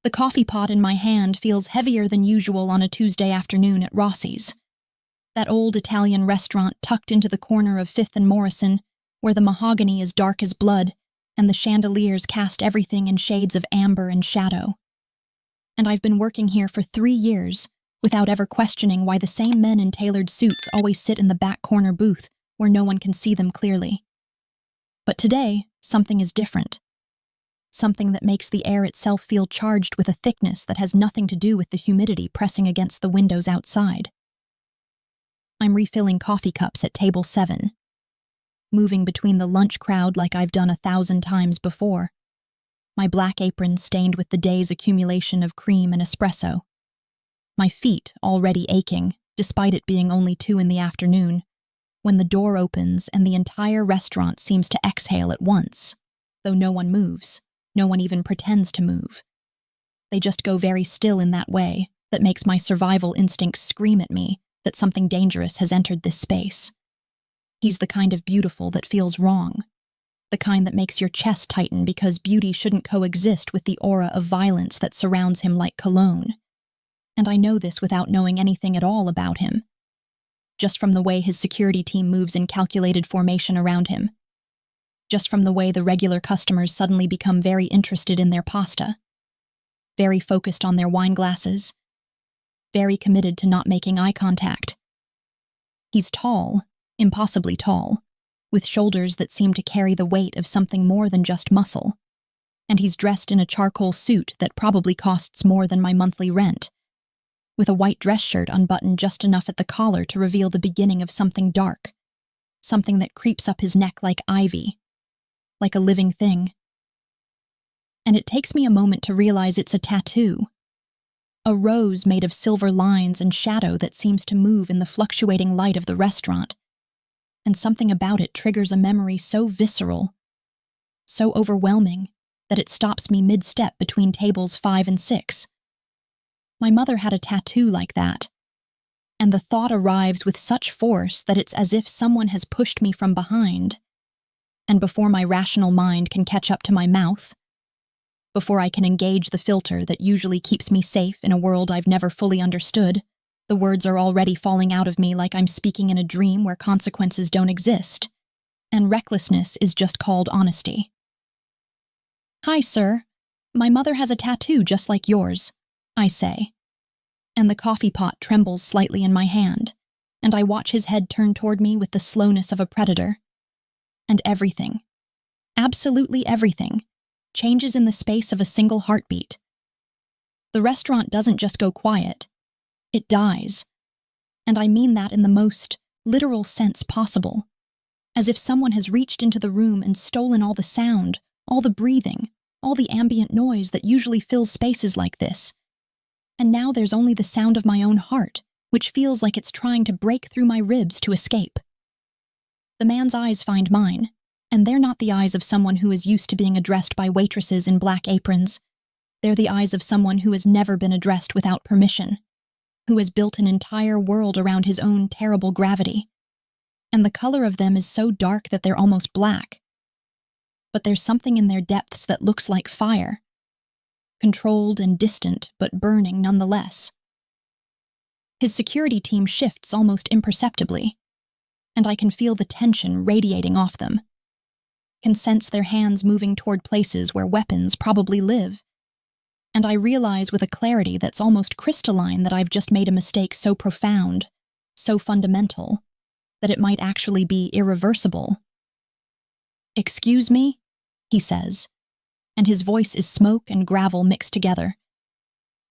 The coffee pot in my hand feels heavier than usual on a Tuesday afternoon at Rossy's. That old Italian restaurant tucked into the corner of 5th and Morrison, where the mahogany is dark as blood and the chandeliers cast everything in shades of amber and shadow. And I've been working here for 3 years without ever questioning why the same men in tailored suits always sit in the back corner booth where no one can see them clearly. But today, something is different. Something that makes the air itself feel charged with a thickness that has nothing to do with the humidity pressing against the windows outside. I'm refilling coffee cups at table 7, moving between the lunch crowd like I've done 1,000 times before, my black apron stained with the day's accumulation of cream and espresso, my feet already aching, despite it being only 2 in the afternoon, when the door opens and the entire restaurant seems to exhale at once, though no one moves, no one even pretends to move. They just go very still in that way that makes my survival instincts scream at me that something dangerous has entered this space. He's the kind of beautiful that feels wrong, the kind that makes your chest tighten because beauty shouldn't coexist with the aura of violence that surrounds him like cologne. And I know this without knowing anything at all about him, just from the way his security team moves in calculated formation around him, just from the way the regular customers suddenly become very interested in their pasta, very focused on their wine glasses, very committed to not making eye contact. He's tall, impossibly tall, with shoulders that seem to carry the weight of something more than just muscle, and he's dressed in a charcoal suit that probably costs more than my monthly rent, with a white dress shirt unbuttoned just enough at the collar to reveal the beginning of something dark, something that creeps up his neck like ivy, like a living thing. And it takes me a moment to realize it's a tattoo. A rose made of silver lines and shadow that seems to move in the fluctuating light of the restaurant. And something about it triggers a memory so visceral, so overwhelming, that it stops me mid-step between tables 5 and 6. My mother had a tattoo like that, and the thought arrives with such force that it's as if someone has pushed me from behind, and before my rational mind can catch up to my mouth, before I can engage the filter that usually keeps me safe in a world I've never fully understood, the words are already falling out of me like I'm speaking in a dream where consequences don't exist, and recklessness is just called honesty. "Hi, sir. My mother has a tattoo just like yours," I say, and the coffee pot trembles slightly in my hand, and I watch his head turn toward me with the slowness of a predator. And everything, absolutely everything, changes in the space of a single heartbeat. The restaurant doesn't just go quiet, it dies. And I mean that in the most literal sense possible, as if someone has reached into the room and stolen all the sound, all the breathing, all the ambient noise that usually fills spaces like this. And now there's only the sound of my own heart, which feels like it's trying to break through my ribs to escape. The man's eyes find mine, and they're not the eyes of someone who is used to being addressed by waitresses in black aprons. They're the eyes of someone who has never been addressed without permission, who has built an entire world around his own terrible gravity. And the color of them is so dark that they're almost black. But there's something in their depths that looks like fire, controlled and distant, but burning nonetheless. His security team shifts almost imperceptibly, and I can feel the tension radiating off them, can sense their hands moving toward places where weapons probably live, and I realize with a clarity that's almost crystalline that I've just made a mistake so profound, so fundamental, that it might actually be irreversible. "Excuse me?" he says, and his voice is smoke and gravel mixed together.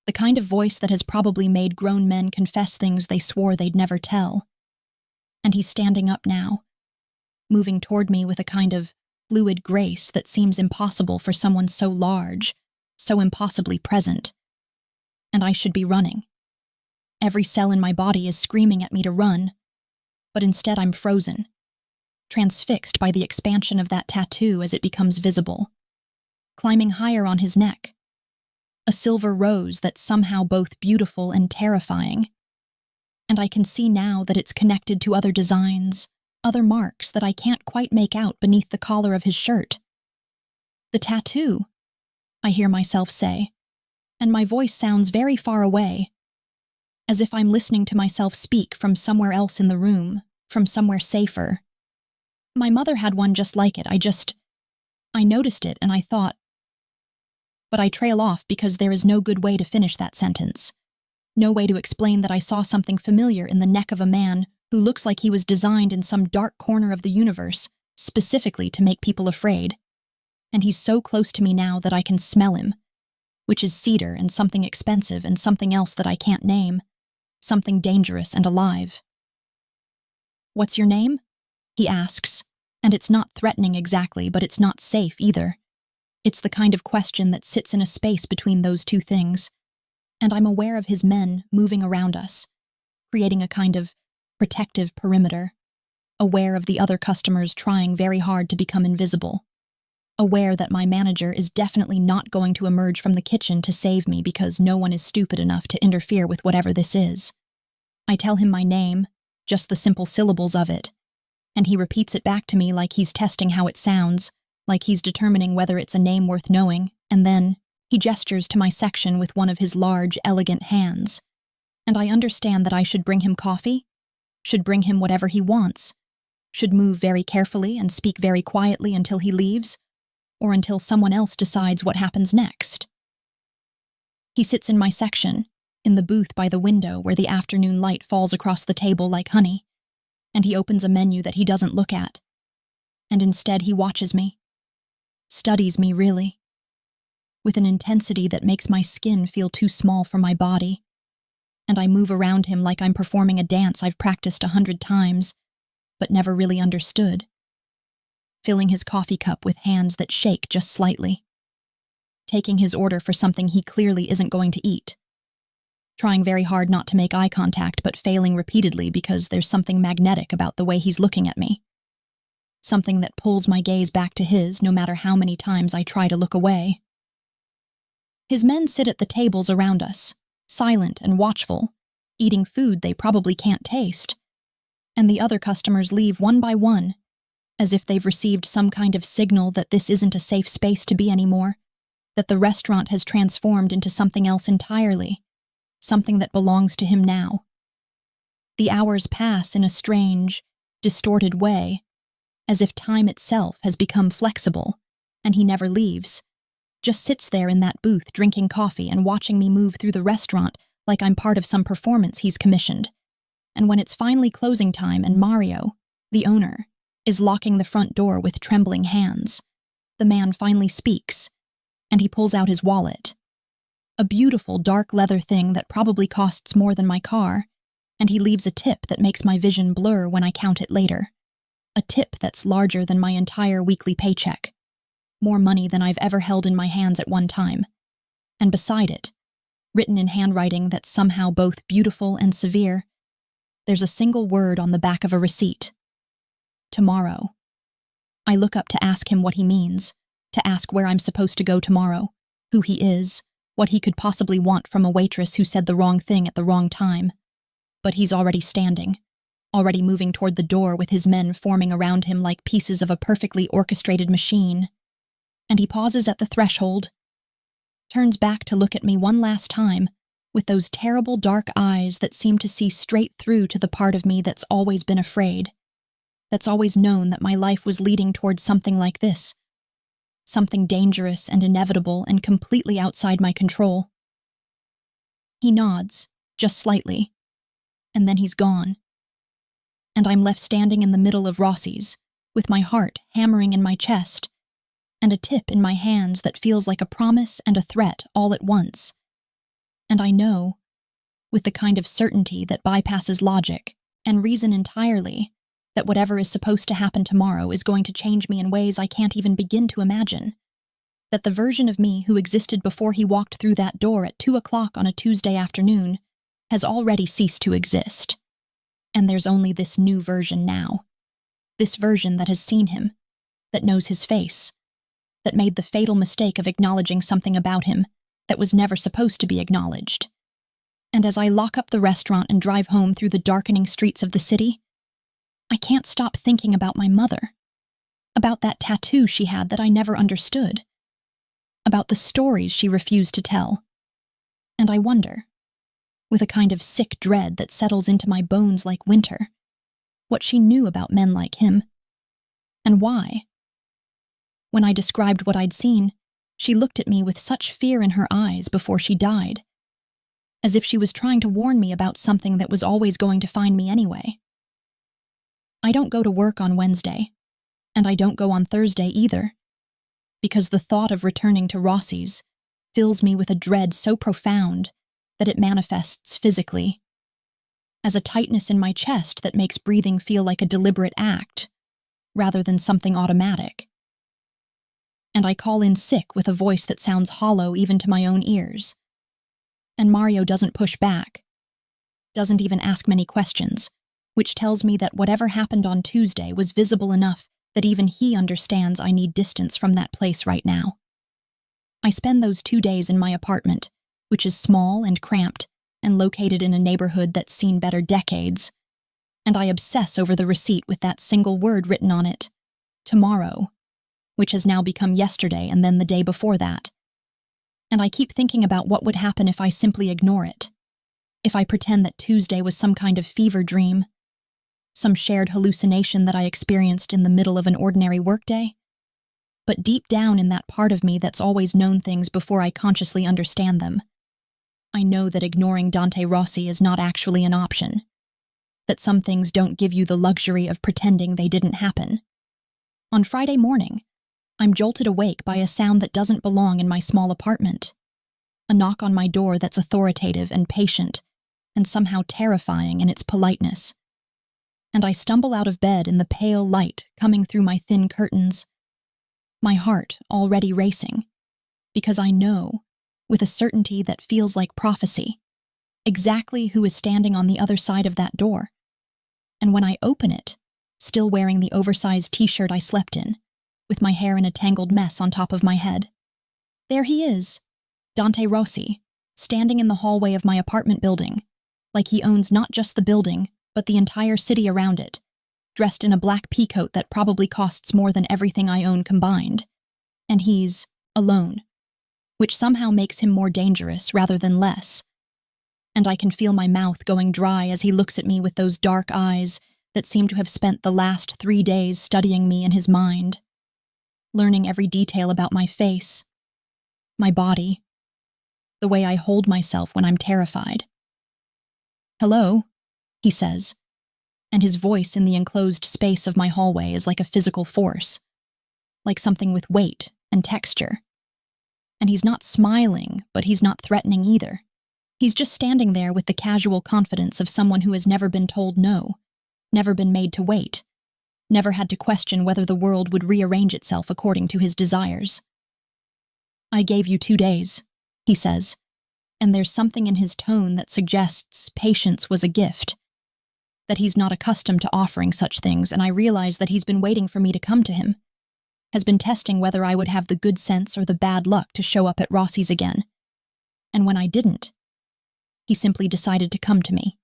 The kind of voice that has probably made grown men confess things they swore they'd never tell. And he's standing up now, moving toward me with a kind of fluid grace that seems impossible for someone so large, so impossibly present. And I should be running. Every cell in my body is screaming at me to run, but instead I'm frozen, transfixed by the expansion of that tattoo as it becomes visible, climbing higher on his neck, a silver rose that's somehow both beautiful and terrifying. And I can see now that it's connected to other designs, other marks that I can't quite make out beneath the collar of his shirt. "The tattoo," I hear myself say, and my voice sounds very far away, as if I'm listening to myself speak from somewhere else in the room, from somewhere safer. My mother had one just like it. I noticed it and I thought, but I trail off because there is no good way to finish that sentence. No way to explain that I saw something familiar in the neck of a man who looks like he was designed in some dark corner of the universe, specifically to make people afraid. And he's so close to me now that I can smell him, which is cedar and something expensive and something else that I can't name, something dangerous and alive. "What's your name?" he asks, and it's not threatening exactly, but it's not safe either. It's the kind of question that sits in a space between those two things, and I'm aware of his men moving around us, creating a kind of protective perimeter, aware of the other customers trying very hard to become invisible, aware that my manager is definitely not going to emerge from the kitchen to save me because no one is stupid enough to interfere with whatever this is. I tell him my name, just the simple syllables of it, and he repeats it back to me like he's testing how it sounds, like he's determining whether it's a name worth knowing, and then he gestures to my section with one of his large, elegant hands. And I understand that I should bring him coffee, should bring him whatever he wants, should move very carefully and speak very quietly until he leaves, or until someone else decides what happens next. He sits in my section, in the booth by the window where the afternoon light falls across the table like honey, and he opens a menu that he doesn't look at. And instead he watches me, studies me really, with an intensity that makes my skin feel too small for my body, and I move around him like I'm performing a dance I've practiced 100 times, but never really understood, filling his coffee cup with hands that shake just slightly, taking his order for something he clearly isn't going to eat, trying very hard not to make eye contact but failing repeatedly because there's something magnetic about the way he's looking at me, something that pulls my gaze back to his no matter how many times I try to look away. His men sit at the tables around us, silent and watchful, eating food they probably can't taste, and the other customers leave one by one, as if they've received some kind of signal that this isn't a safe space to be anymore, that the restaurant has transformed into something else entirely, something that belongs to him now. The hours pass in a strange, distorted way, as if time itself has become flexible, and he never leaves, just sits there in that booth drinking coffee and watching me move through the restaurant like I'm part of some performance he's commissioned. And when it's finally closing time and Mario, the owner, is locking the front door with trembling hands, the man finally speaks, and he pulls out his wallet. A beautiful dark leather thing that probably costs more than my car, and he leaves a tip that makes my vision blur when I count it later. A tip that's larger than my entire weekly paycheck. More money than I've ever held in my hands at one time. And beside it, written in handwriting that's somehow both beautiful and severe, there's a single word on the back of a receipt. Tomorrow. I look up to ask him what he means, to ask where I'm supposed to go tomorrow, who he is, what he could possibly want from a waitress who said the wrong thing at the wrong time. But he's already standing, already moving toward the door with his men forming around him like pieces of a perfectly orchestrated machine. And he pauses at the threshold, turns back to look at me one last time, with those terrible dark eyes that seem to see straight through to the part of me that's always been afraid, that's always known that my life was leading towards something like this, something dangerous and inevitable and completely outside my control. He nods, just slightly, and then he's gone. And I'm left standing in the middle of Rossy's, with my heart hammering in my chest, and a tip in my hands that feels like a promise and a threat all at once. And I know, with the kind of certainty that bypasses logic and reason entirely, that whatever is supposed to happen tomorrow is going to change me in ways I can't even begin to imagine. That the version of me who existed before he walked through that door at 2 o'clock on a Tuesday afternoon has already ceased to exist. And there's only this new version now. This version that has seen him, that knows his face, that made the fatal mistake of acknowledging something about him that was never supposed to be acknowledged. And as I lock up the restaurant and drive home through the darkening streets of the city, I can't stop thinking about my mother, about that tattoo she had that I never understood, about the stories she refused to tell, And I wonder, with a kind of sick dread that settles into my bones like winter, what she knew about men like him. And why? When I described what I'd seen, she looked at me with such fear in her eyes before she died, as if she was trying to warn me about something that was always going to find me anyway. I don't go to work on Wednesday, and I don't go on Thursday either, because the thought of returning to Rossy's fills me with a dread so profound that it manifests physically, as a tightness in my chest that makes breathing feel like a deliberate act, rather than something automatic. And I call in sick with a voice that sounds hollow even to my own ears. And Mario doesn't push back, doesn't even ask many questions, which tells me that whatever happened on Tuesday was visible enough that even he understands I need distance from that place right now. I spend those 2 days in my apartment, which is small and cramped and located in a neighborhood that's seen better decades, and I obsess over the receipt with that single word written on it, tomorrow, which has now become yesterday and then the day before that. And I keep thinking about what would happen if I simply ignore it, if I pretend that Tuesday was some kind of fever dream, some shared hallucination that I experienced in the middle of an ordinary workday. But deep down in that part of me that's always known things before I consciously understand them, I know that ignoring Dante Rossy is not actually an option, that some things don't give you the luxury of pretending they didn't happen. On Friday morning, I'm jolted awake by a sound that doesn't belong in my small apartment, a knock on my door that's authoritative and patient, and somehow terrifying in its politeness. And I stumble out of bed in the pale light coming through my thin curtains, my heart already racing, because I know, with a certainty that feels like prophecy, exactly who is standing on the other side of that door. And when I open it, still wearing the oversized t-shirt I slept in, with my hair in a tangled mess on top of my head, there he is, Dante Rossy, standing in the hallway of my apartment building, like he owns not just the building, but the entire city around it, dressed in a black peacoat that probably costs more than everything I own combined. And he's alone, which somehow makes him more dangerous rather than less. And I can feel my mouth going dry as he looks at me with those dark eyes that seem to have spent the last 3 days studying me in his mind, learning every detail about my face, my body, the way I hold myself when I'm terrified. "Hello," he says, and his voice in the enclosed space of my hallway is like a physical force, like something with weight and texture. And he's not smiling, but he's not threatening either. He's just standing there with the casual confidence of someone who has never been told no, never been made to wait, never had to question whether the world would rearrange itself according to his desires. "I gave you 2 days," he says, and there's something in his tone that suggests patience was a gift, that he's not accustomed to offering such things, and I realize that he's been waiting for me to come to him, has been testing whether I would have the good sense or the bad luck to show up at Rossy's again. And when I didn't, he simply decided to come to me,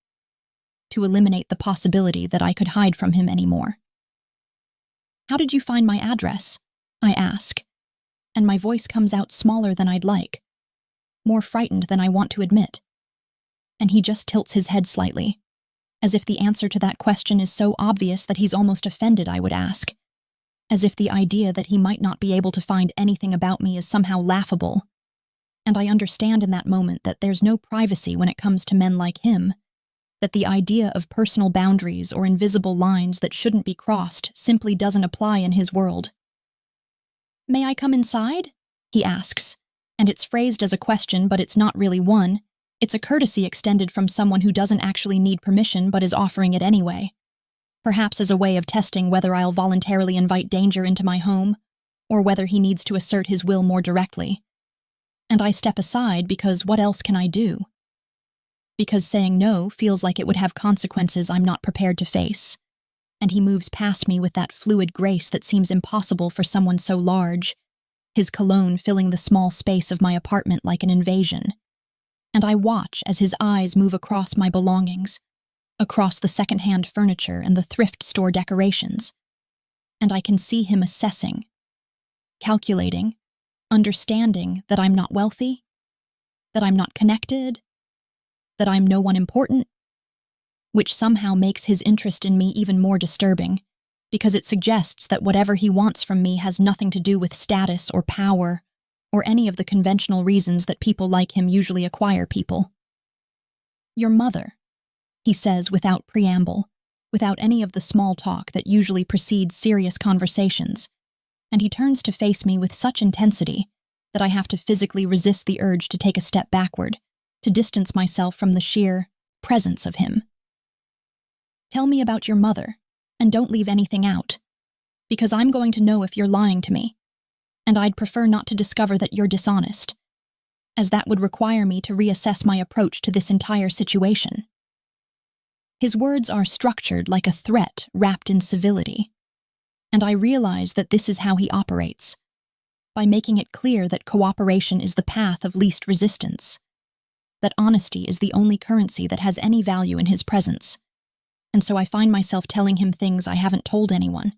to eliminate the possibility that I could hide from him anymore. "How did you find my address?" I ask, and my voice comes out smaller than I'd like, more frightened than I want to admit. And he just tilts his head slightly, as if the answer to that question is so obvious that he's almost offended, I would ask, as if the idea that he might not be able to find anything about me is somehow laughable. And I understand in that moment that there's no privacy when it comes to men like him, that the idea of personal boundaries or invisible lines that shouldn't be crossed simply doesn't apply in his world. "May I come inside?" he asks, and it's phrased as a question, but it's not really one. It's a courtesy extended from someone who doesn't actually need permission but is offering it anyway, perhaps as a way of testing whether I'll voluntarily invite danger into my home, or whether he needs to assert his will more directly. And I step aside because what else can I do? Because saying no feels like it would have consequences I'm not prepared to face, and he moves past me with that fluid grace that seems impossible for someone so large, his cologne filling the small space of my apartment like an invasion. And I watch as his eyes move across my belongings, across the second-hand furniture and the thrift store decorations, and I can see him assessing, calculating, understanding that I'm not wealthy, that I'm not connected, that I'm no one important, which somehow makes his interest in me even more disturbing, because it suggests that whatever he wants from me has nothing to do with status or power or any of the conventional reasons that people like him usually acquire people. Your mother, he says without preamble, without any of the small talk that usually precedes serious conversations, and he turns to face me with such intensity that I have to physically resist the urge to take a step backward, to distance myself from the sheer presence of him. Tell me about your mother, and don't leave anything out, because I'm going to know if you're lying to me, and I'd prefer not to discover that you're dishonest, as that would require me to reassess my approach to this entire situation. His words are structured like a threat wrapped in civility, and I realize that this is how he operates, by making it clear that cooperation is the path of least resistance, that honesty is the only currency that has any value in his presence, and so I find myself telling him things I haven't told anyone.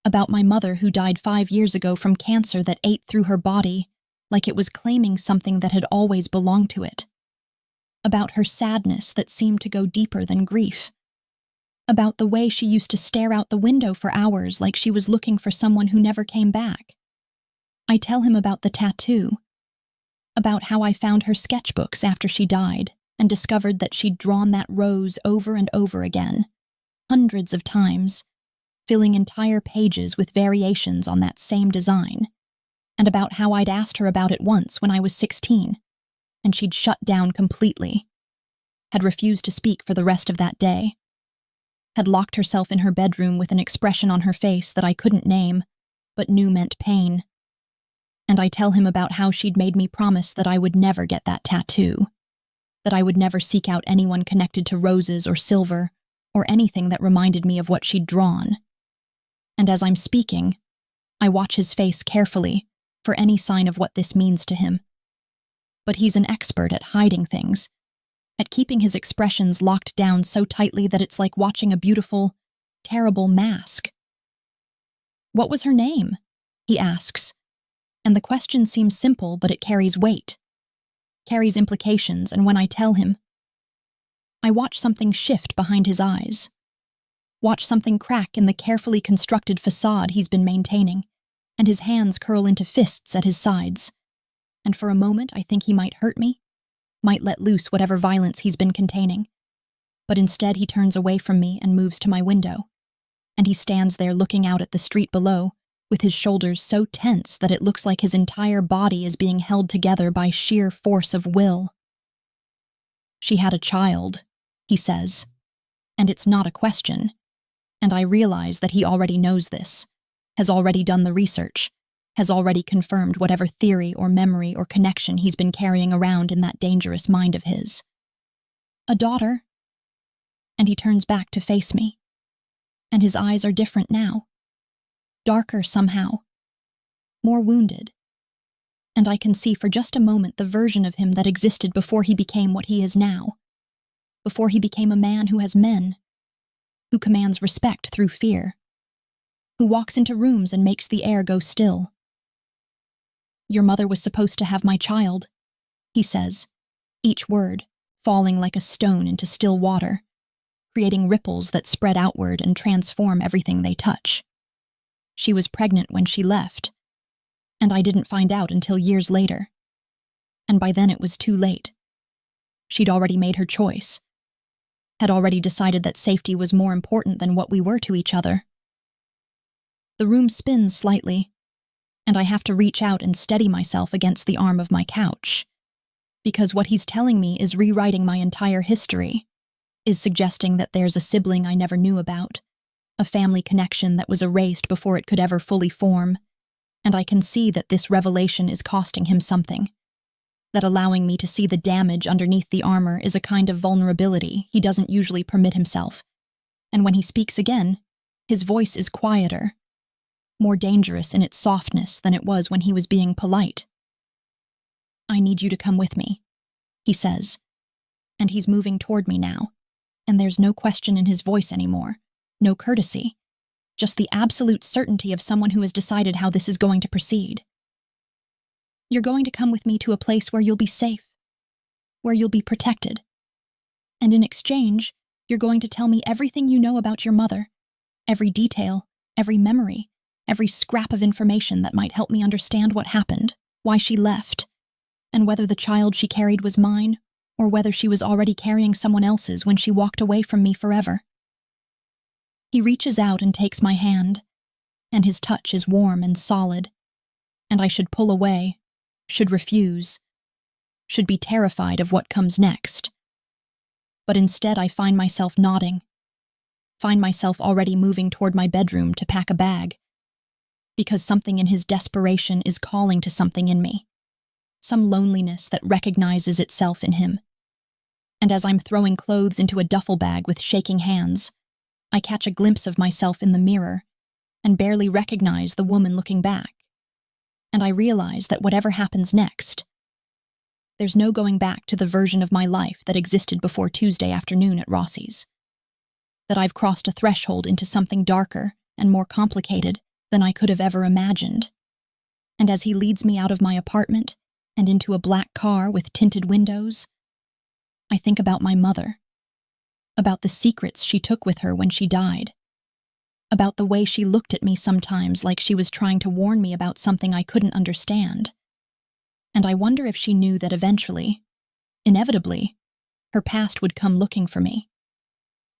About my mother who died 5 years ago from cancer that ate through her body like it was claiming something that had always belonged to it. About her sadness that seemed to go deeper than grief. About the way she used to stare out the window for hours like she was looking for someone who never came back. I tell him about the tattoo, about how I found her sketchbooks after she died and discovered that she'd drawn that rose over and over again, hundreds of times, filling entire pages with variations on that same design, and about how I'd asked her about it once when I was 16, and she'd shut down completely, had refused to speak for the rest of that day, had locked herself in her bedroom with an expression on her face that I couldn't name, but knew meant pain. And I tell him about how she'd made me promise that I would never get that tattoo, that I would never seek out anyone connected to roses or silver, or anything that reminded me of what she'd drawn. And as I'm speaking, I watch his face carefully for any sign of what this means to him. But he's an expert at hiding things, at keeping his expressions locked down so tightly that it's like watching a beautiful, terrible mask. What was her name? He asks, and the question seems simple, but it carries weight, carries implications, and when I tell him, I watch something shift behind his eyes, watch something crack in the carefully constructed facade he's been maintaining, and his hands curl into fists at his sides. And for a moment I think he might hurt me, might let loose whatever violence he's been containing. But instead he turns away from me and moves to my window, and he stands there looking out at the street below, with his shoulders so tense that it looks like his entire body is being held together by sheer force of will. She had a child, he says, and it's not a question, and I realize that he already knows this, has already done the research, has already confirmed whatever theory or memory or connection he's been carrying around in that dangerous mind of his. A daughter. And he turns back to face me, and his eyes are different now, darker somehow, more wounded, and I can see for just a moment the version of him that existed before he became what he is now, before he became a man who has men, who commands respect through fear, who walks into rooms and makes the air go still. Your mother was supposed to have my child, he says, each word falling like a stone into still water, creating ripples that spread outward and transform everything they touch. She was pregnant when she left, and I didn't find out until years later. And by then it was too late. She'd already made her choice, had already decided that safety was more important than what we were to each other. The room spins slightly, and I have to reach out and steady myself against the arm of my couch, because what he's telling me is rewriting my entire history, is suggesting that there's a sibling I never knew about, a family connection that was erased before it could ever fully form, and I can see that this revelation is costing him something, that allowing me to see the damage underneath the armor is a kind of vulnerability he doesn't usually permit himself, and when he speaks again, his voice is quieter, more dangerous in its softness than it was when he was being polite. I need you to come with me, he says, and he's moving toward me now, and there's no question in his voice anymore, no courtesy, just the absolute certainty of someone who has decided how this is going to proceed. You're going to come with me to a place where you'll be safe, where you'll be protected. And in exchange, you're going to tell me everything you know about your mother, every detail, every memory, every scrap of information that might help me understand what happened, why she left, and whether the child she carried was mine, or whether she was already carrying someone else's when she walked away from me forever. He reaches out and takes my hand, and his touch is warm and solid, and I should pull away, should refuse, should be terrified of what comes next. But instead I find myself nodding, find myself already moving toward my bedroom to pack a bag, because something in his desperation is calling to something in me, some loneliness that recognizes itself in him. And as I'm throwing clothes into a duffel bag with shaking hands, I catch a glimpse of myself in the mirror and barely recognize the woman looking back. And I realize that whatever happens next, there's no going back to the version of my life that existed before Tuesday afternoon at Rossy's. That I've crossed a threshold into something darker and more complicated than I could have ever imagined. And as he leads me out of my apartment and into a black car with tinted windows, I think about my mother, about the secrets she took with her when she died, about the way she looked at me sometimes like she was trying to warn me about something I couldn't understand. And I wonder if she knew that eventually, inevitably, her past would come looking for me.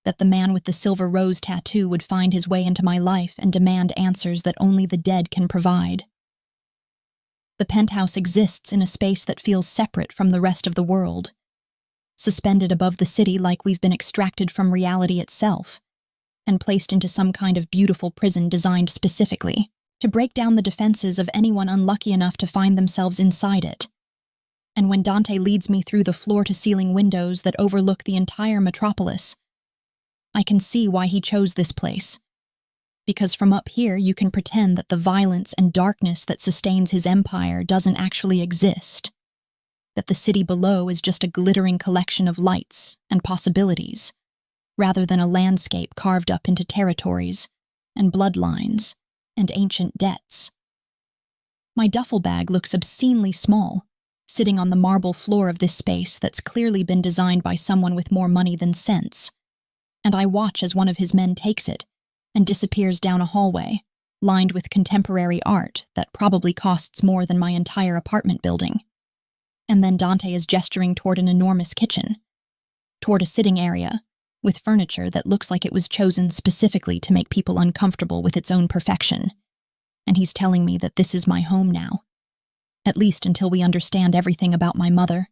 That the man with the silver rose tattoo would find his way into my life and demand answers that only the dead can provide. The penthouse exists in a space that feels separate from the rest of the world, suspended above the city like we've been extracted from reality itself, and placed into some kind of beautiful prison designed specifically to break down the defenses of anyone unlucky enough to find themselves inside it. And when Dante leads me through the floor-to-ceiling windows that overlook the entire metropolis, I can see why he chose this place. Because from up here you can pretend that the violence and darkness that sustains his empire doesn't actually exist. That the city below is just a glittering collection of lights and possibilities, rather than a landscape carved up into territories and bloodlines and ancient debts. My duffel bag looks obscenely small, sitting on the marble floor of this space that's clearly been designed by someone with more money than sense, and I watch as one of his men takes it and disappears down a hallway, lined with contemporary art that probably costs more than my entire apartment building. And then Dante is gesturing toward an enormous kitchen, toward a sitting area, with furniture that looks like it was chosen specifically to make people uncomfortable with its own perfection. And he's telling me that this is my home now, at least until we understand everything about my mother,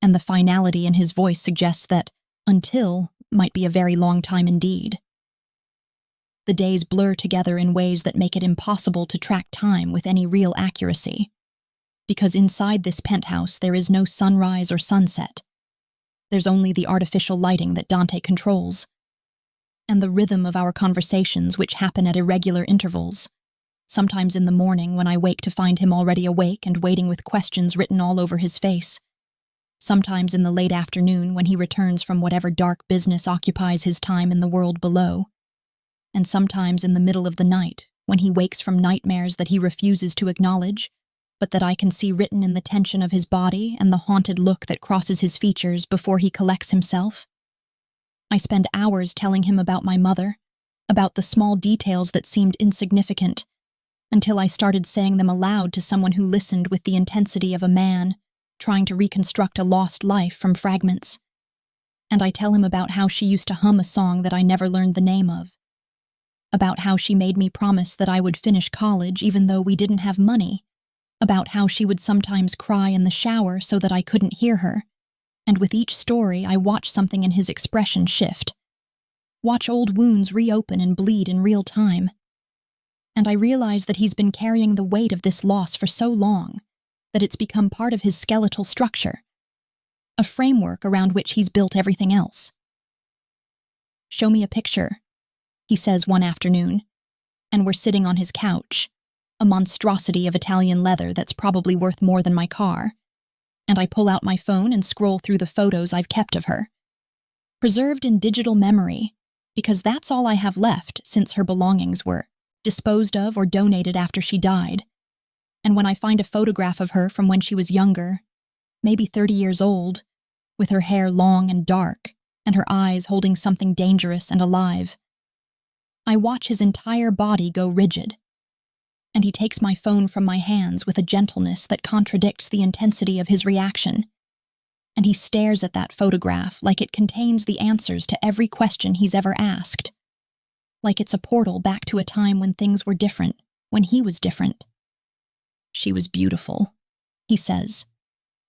and the finality in his voice suggests that until might be a very long time indeed. The days blur together in ways that make it impossible to track time with any real accuracy, because inside this penthouse there is no sunrise or sunset. There's only the artificial lighting that Dante controls, and the rhythm of our conversations which happen at irregular intervals, sometimes in the morning when I wake to find him already awake and waiting with questions written all over his face, sometimes in the late afternoon when he returns from whatever dark business occupies his time in the world below, and sometimes in the middle of the night when he wakes from nightmares that he refuses to acknowledge, but that I can see written in the tension of his body and the haunted look that crosses his features before he collects himself. I spend hours telling him about my mother, about the small details that seemed insignificant, until I started saying them aloud to someone who listened with the intensity of a man trying to reconstruct a lost life from fragments. And I tell him about how she used to hum a song that I never learned the name of, about how she made me promise that I would finish college even though we didn't have money, about how she would sometimes cry in the shower so that I couldn't hear her, and with each story I watch something in his expression shift, watch old wounds reopen and bleed in real time. And I realize that he's been carrying the weight of this loss for so long that it's become part of his skeletal structure, a framework around which he's built everything else. "Show me a picture," he says one afternoon, and we're sitting on his couch, a monstrosity of Italian leather that's probably worth more than my car, and I pull out my phone and scroll through the photos I've kept of her, preserved in digital memory, because that's all I have left since her belongings were disposed of or donated after she died. And when I find a photograph of her from when she was younger, maybe 30 years old, with her hair long and dark, and her eyes holding something dangerous and alive. I watch his entire body go rigid, and he takes my phone from my hands with a gentleness that contradicts the intensity of his reaction, and he stares at that photograph like it contains the answers to every question he's ever asked, like it's a portal back to a time when things were different, when he was different. "She was beautiful," he says,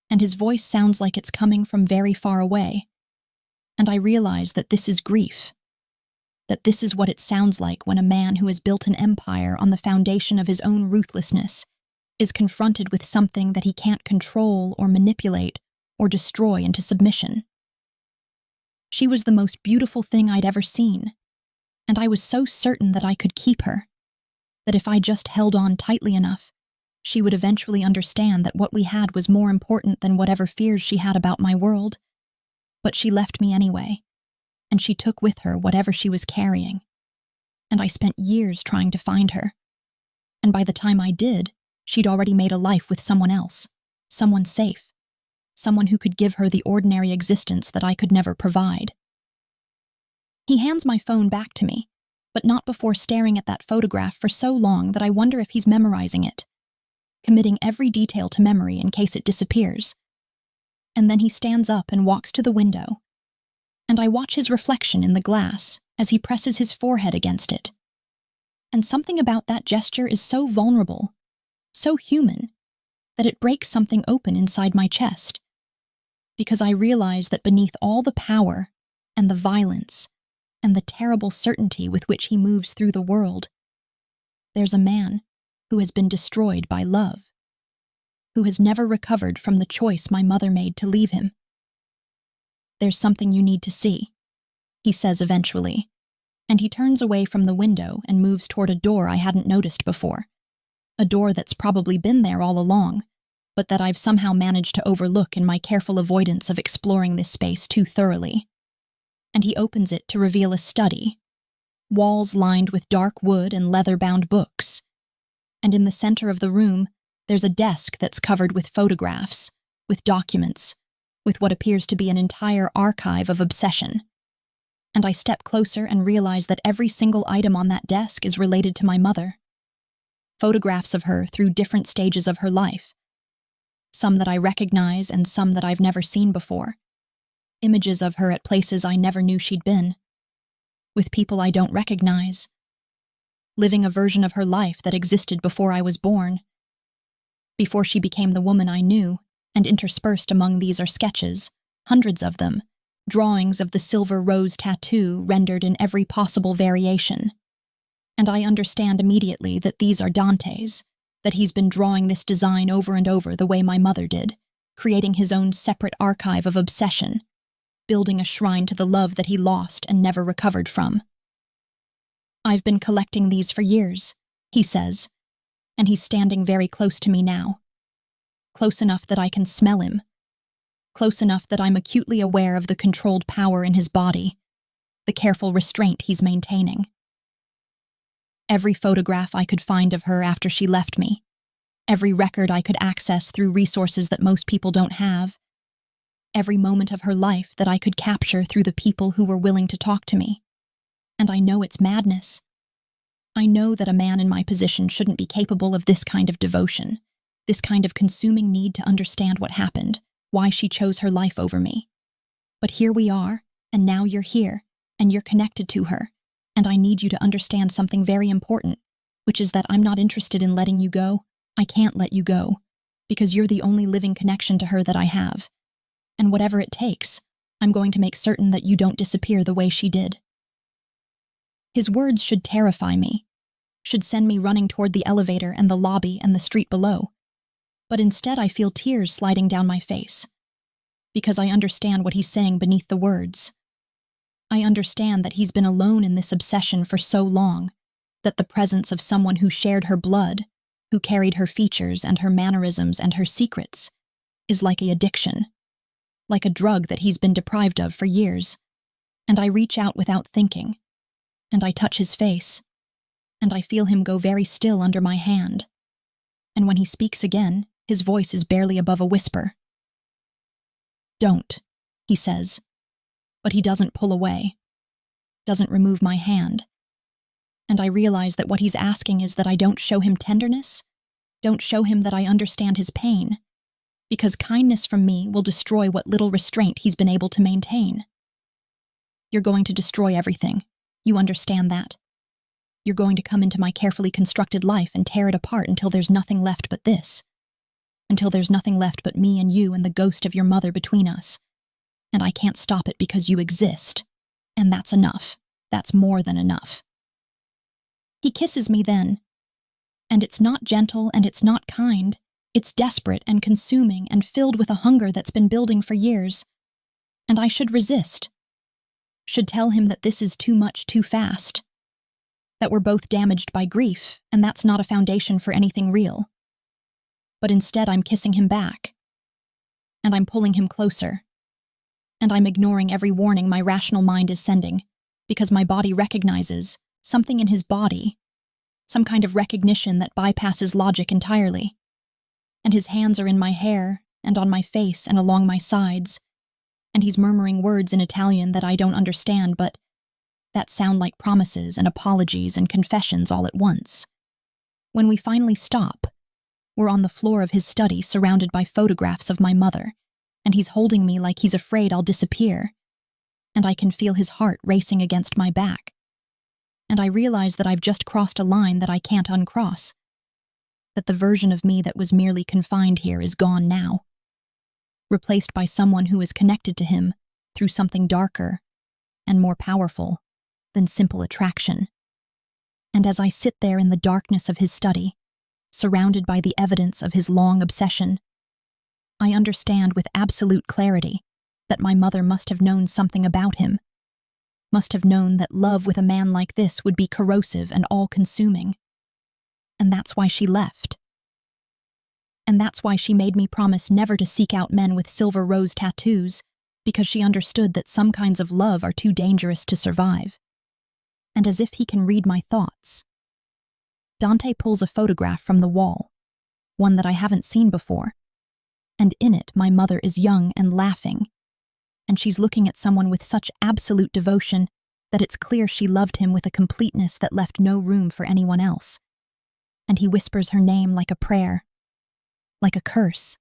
and his voice sounds like it's coming from very far away. And I realize that this is grief, that this is what it sounds like when a man who has built an empire on the foundation of his own ruthlessness is confronted with something that he can't control or manipulate or destroy into submission. She was the most beautiful thing I'd ever seen, and I was so certain that I could keep her, that if I just held on tightly enough, she would eventually understand that what we had was more important than whatever fears she had about my world. But she left me anyway, and she took with her whatever she was carrying, and I spent years trying to find her. And by the time I did, she'd already made a life with someone else, someone safe, someone who could give her the ordinary existence that I could never provide. He hands my phone back to me, but not before staring at that photograph for so long that I wonder if he's memorizing it, committing every detail to memory in case it disappears. And then he stands up and walks to the window, and I watch his reflection in the glass as he presses his forehead against it. And something about that gesture is so vulnerable, so human, that it breaks something open inside my chest, because I realize that beneath all the power and the violence and the terrible certainty with which he moves through the world, there's a man who has been destroyed by love, who has never recovered from the choice my mother made to leave him. "There's something you need to see," he says eventually, and he turns away from the window and moves toward a door I hadn't noticed before, a door that's probably been there all along, but that I've somehow managed to overlook in my careful avoidance of exploring this space too thoroughly. And he opens it to reveal a study, walls lined with dark wood and leather-bound books. And in the center of the room, there's a desk that's covered with photographs, with documents, with what appears to be an entire archive of obsession. And I step closer and realize that every single item on that desk is related to my mother. Photographs of her through different stages of her life. Some that I recognize and some that I've never seen before. Images of her at places I never knew she'd been. With people I don't recognize. Living a version of her life that existed before I was born. Before she became the woman I knew, and interspersed among these are sketches, hundreds of them, drawings of the silver rose tattoo rendered in every possible variation. And I understand immediately that these are Dante's, that he's been drawing this design over and over the way my mother did, creating his own separate archive of obsession, building a shrine to the love that he lost and never recovered from. "I've been collecting these for years," he says, and he's standing very close to me now. Close enough that I can smell him. Close enough that I'm acutely aware of the controlled power in his body, the careful restraint he's maintaining. Every photograph I could find of her after she left me, every record I could access through resources that most people don't have, every moment of her life that I could capture through the people who were willing to talk to me. And I know it's madness. I know that a man in my position shouldn't be capable of this kind of devotion, this kind of consuming need to understand what happened, why she chose her life over me. But here we are, and now you're here, and you're connected to her, and I need you to understand something very important, which is that I'm not interested in letting you go. I can't let you go, because you're the only living connection to her that I have. And whatever it takes, I'm going to make certain that you don't disappear the way she did. His words should terrify me, should send me running toward the elevator and the lobby and the street below. But instead I feel tears sliding down my face, because I understand what he's saying beneath the words. I understand that he's been alone in this obsession for so long, that the presence of someone who shared her blood, who carried her features and her mannerisms and her secrets, is like an addiction, like a drug that he's been deprived of for years. And I reach out without thinking, and I touch his face, and I feel him go very still under my hand. And when he speaks again, his voice is barely above a whisper. "Don't," he says, but he doesn't pull away, doesn't remove my hand. And I realize that what he's asking is that I don't show him tenderness, don't show him that I understand his pain, because kindness from me will destroy what little restraint he's been able to maintain. You're going to destroy everything. You understand that. You're going to come into my carefully constructed life and tear it apart until there's nothing left but this. Until there's nothing left but me and you and the ghost of your mother between us. And I can't stop it because you exist. And that's enough. That's more than enough. He kisses me then. And it's not gentle and it's not kind. It's desperate and consuming and filled with a hunger that's been building for years. And I should resist. Should tell him that this is too much too fast. That we're both damaged by grief, and that's not a foundation for anything real. But instead I'm kissing him back. And I'm pulling him closer. And I'm ignoring every warning my rational mind is sending, because my body recognizes something in his body, some kind of recognition that bypasses logic entirely. And his hands are in my hair, and on my face, and along my sides, and he's murmuring words in Italian that I don't understand, but that sound like promises and apologies and confessions all at once. When we finally stop, we're on the floor of his study surrounded by photographs of my mother, and he's holding me like he's afraid I'll disappear, and I can feel his heart racing against my back. And I realize that I've just crossed a line that I can't uncross, that the version of me that was merely confined here is gone now, replaced by someone who is connected to him through something darker and more powerful than simple attraction. And as I sit there in the darkness of his study, surrounded by the evidence of his long obsession, I understand with absolute clarity that my mother must have known something about him, must have known that love with a man like this would be corrosive and all-consuming. And that's why she left. And that's why she made me promise never to seek out men with silver rose tattoos, because she understood that some kinds of love are too dangerous to survive. And as if he can read my thoughts, Dante pulls a photograph from the wall, one that I haven't seen before, and in it my mother is young and laughing, and she's looking at someone with such absolute devotion that it's clear she loved him with a completeness that left no room for anyone else. And he whispers her name like a prayer, like a curse.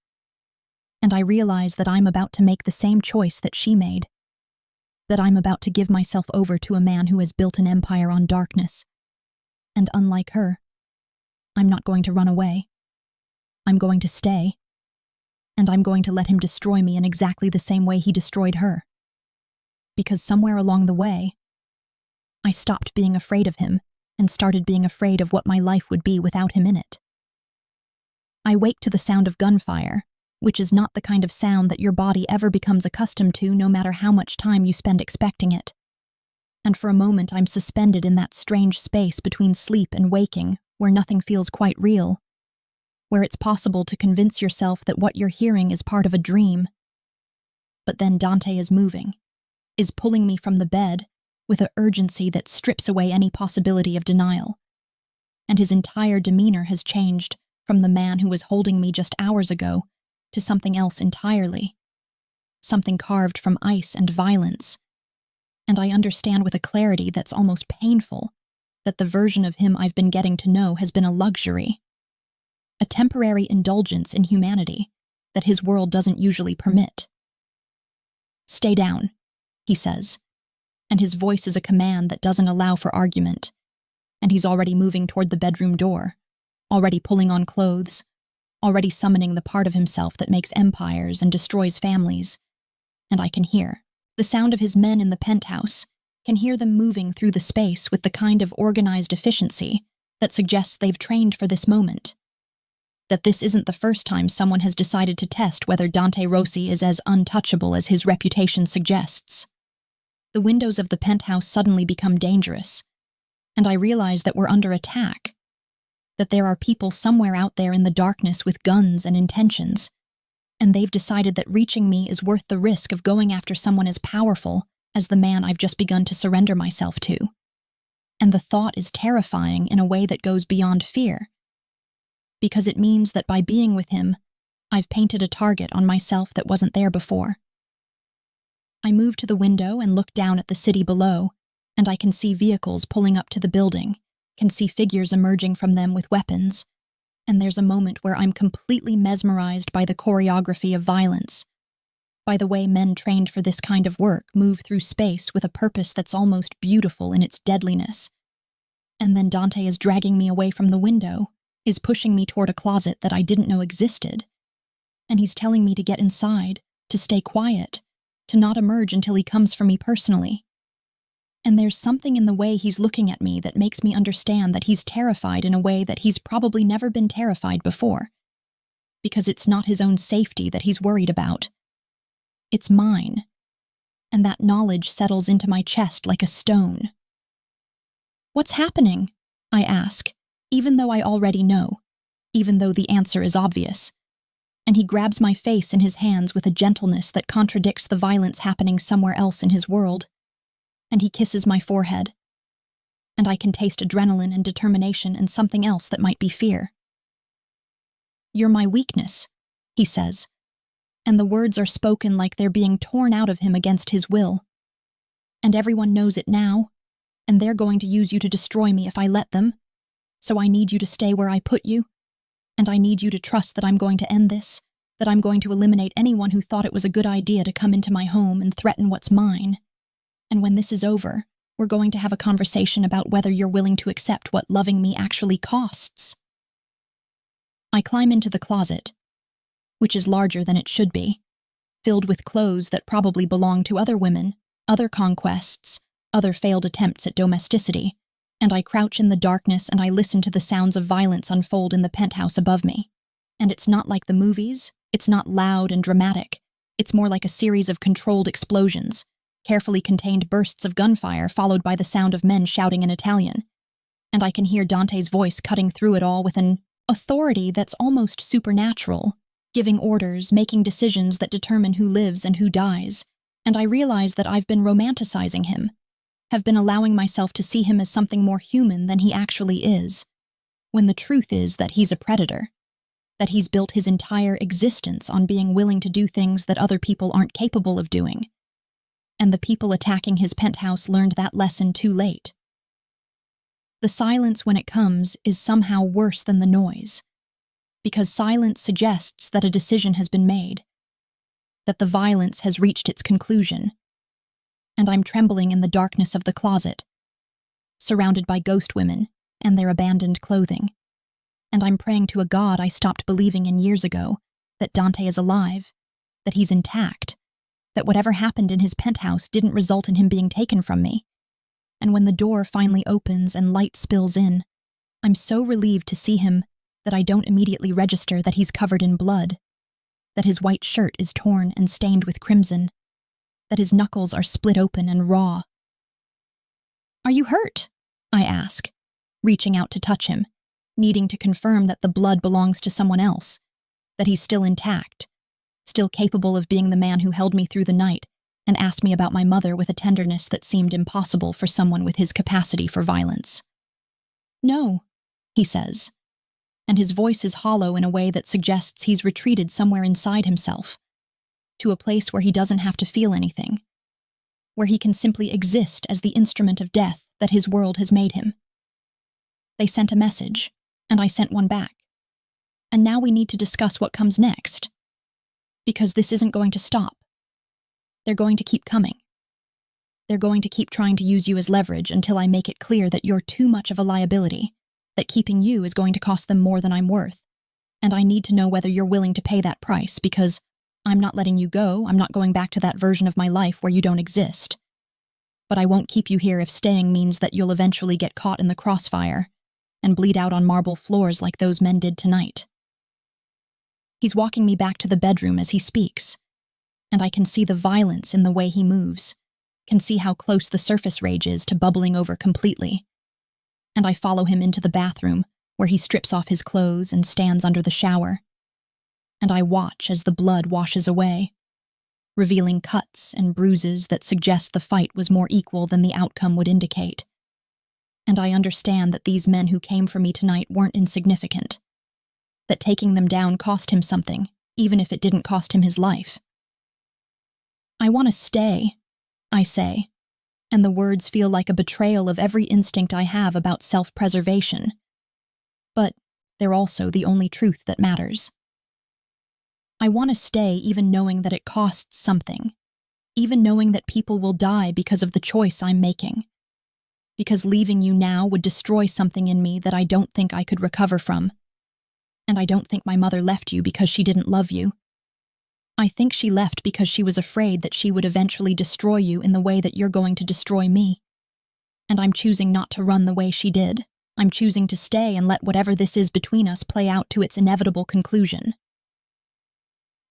And I realize that I'm about to make the same choice that she made, that I'm about to give myself over to a man who has built an empire on darkness. And unlike her, I'm not going to run away. I'm going to stay. And I'm going to let him destroy me in exactly the same way he destroyed her. Because somewhere along the way, I stopped being afraid of him and started being afraid of what my life would be without him in it. I wake to the sound of gunfire, which is not the kind of sound that your body ever becomes accustomed to no matter how much time you spend expecting it. And for a moment I'm suspended in that strange space between sleep and waking, where nothing feels quite real, where it's possible to convince yourself that what you're hearing is part of a dream. But then Dante is moving, is pulling me from the bed with an urgency that strips away any possibility of denial. And his entire demeanor has changed from the man who was holding me just hours ago to something else entirely, something carved from ice and violence. And I understand with a clarity that's almost painful that the version of him I've been getting to know has been a luxury, a temporary indulgence in humanity that his world doesn't usually permit. "Stay down," he says, and his voice is a command that doesn't allow for argument, and he's already moving toward the bedroom door, already pulling on clothes, already summoning the part of himself that makes empires and destroys families. And I can hear the sound of his men in the penthouse, can hear them moving through the space with the kind of organized efficiency that suggests they've trained for this moment. That this isn't the first time someone has decided to test whether Dante Rossy is as untouchable as his reputation suggests. The windows of the penthouse suddenly become dangerous, and I realize that we're under attack, that there are people somewhere out there in the darkness with guns and intentions, and they've decided that reaching me is worth the risk of going after someone as powerful as the man I've just begun to surrender myself to. And the thought is terrifying in a way that goes beyond fear, because it means that by being with him, I've painted a target on myself that wasn't there before. I move to the window and look down at the city below, and I can see vehicles pulling up to the building, can see figures emerging from them with weapons, and there's a moment where I'm completely mesmerized by the choreography of violence, by the way men trained for this kind of work move through space with a purpose that's almost beautiful in its deadliness. And then Dante is dragging me away from the window, is pushing me toward a closet that I didn't know existed, and he's telling me to get inside, to stay quiet, to not emerge until he comes for me personally. And there's something in the way he's looking at me that makes me understand that he's terrified in a way that he's probably never been terrified before, because it's not his own safety that he's worried about. It's mine, and that knowledge settles into my chest like a stone. "What's happening?" I ask, even though I already know, even though the answer is obvious. And he grabs my face in his hands with a gentleness that contradicts the violence happening somewhere else in his world. And he kisses my forehead. And I can taste adrenaline and determination and something else that might be fear. "You're my weakness," he says, and the words are spoken like they're being torn out of him against his will. "And everyone knows it now, and they're going to use you to destroy me if I let them. So I need you to stay where I put you, and I need you to trust that I'm going to end this, that I'm going to eliminate anyone who thought it was a good idea to come into my home and threaten what's mine. And when this is over, we're going to have a conversation about whether you're willing to accept what loving me actually costs." I climb into the closet, which is larger than it should be, filled with clothes that probably belong to other women, other conquests, other failed attempts at domesticity, and I crouch in the darkness and I listen to the sounds of violence unfold in the penthouse above me. And it's not like the movies, it's not loud and dramatic, it's more like a series of controlled explosions, carefully contained bursts of gunfire followed by the sound of men shouting in Italian. And I can hear Dante's voice cutting through it all with an authority that's almost supernatural, giving orders, making decisions that determine who lives and who dies. And I realize that I've been romanticizing him, have been allowing myself to see him as something more human than he actually is, when the truth is that he's a predator, that he's built his entire existence on being willing to do things that other people aren't capable of doing. And the people attacking his penthouse learned that lesson too late. The silence when it comes is somehow worse than the noise, because silence suggests that a decision has been made, that the violence has reached its conclusion. And I'm trembling in the darkness of the closet, surrounded by ghost women and their abandoned clothing. And I'm praying to a god I stopped believing in years ago, that Dante is alive, that he's intact, that whatever happened in his penthouse didn't result in him being taken from me. And when the door finally opens and light spills in, I'm so relieved to see him that I don't immediately register that he's covered in blood, that his white shirt is torn and stained with crimson, that his knuckles are split open and raw. "Are you hurt?" I ask, reaching out to touch him, needing to confirm that the blood belongs to someone else, that he's still intact, still capable of being the man who held me through the night and asked me about my mother with a tenderness that seemed impossible for someone with his capacity for violence. "No," he says, and his voice is hollow in a way that suggests he's retreated somewhere inside himself, to a place where he doesn't have to feel anything, where he can simply exist as the instrument of death that his world has made him. They sent a message, and I sent one back. And now we need to discuss what comes next. Because this isn't going to stop. They're going to keep coming. They're going to keep trying to use you as leverage until I make it clear that you're too much of a liability, that keeping you is going to cost them more than I'm worth. And I need to know whether you're willing to pay that price, because I'm not letting you go. I'm not going back to that version of my life where you don't exist. But I won't keep you here if staying means that you'll eventually get caught in the crossfire and bleed out on marble floors like those men did tonight. He's walking me back to the bedroom as he speaks, and I can see the violence in the way he moves, can see how close the surface rage is to bubbling over completely. And I follow him into the bathroom, where he strips off his clothes and stands under the shower. And I watch as the blood washes away, revealing cuts and bruises that suggest the fight was more equal than the outcome would indicate. And I understand that these men who came for me tonight weren't insignificant, that taking them down cost him something, even if it didn't cost him his life. I want to stay, I say, and the words feel like a betrayal of every instinct I have about self-preservation. But they're also the only truth that matters. I want to stay even knowing that it costs something, even knowing that people will die because of the choice I'm making. Because leaving you now would destroy something in me that I don't think I could recover from. And I don't think my mother left you because she didn't love you. I think she left because she was afraid that she would eventually destroy you in the way that you're going to destroy me. And I'm choosing not to run the way she did. I'm choosing to stay and let whatever this is between us play out to its inevitable conclusion.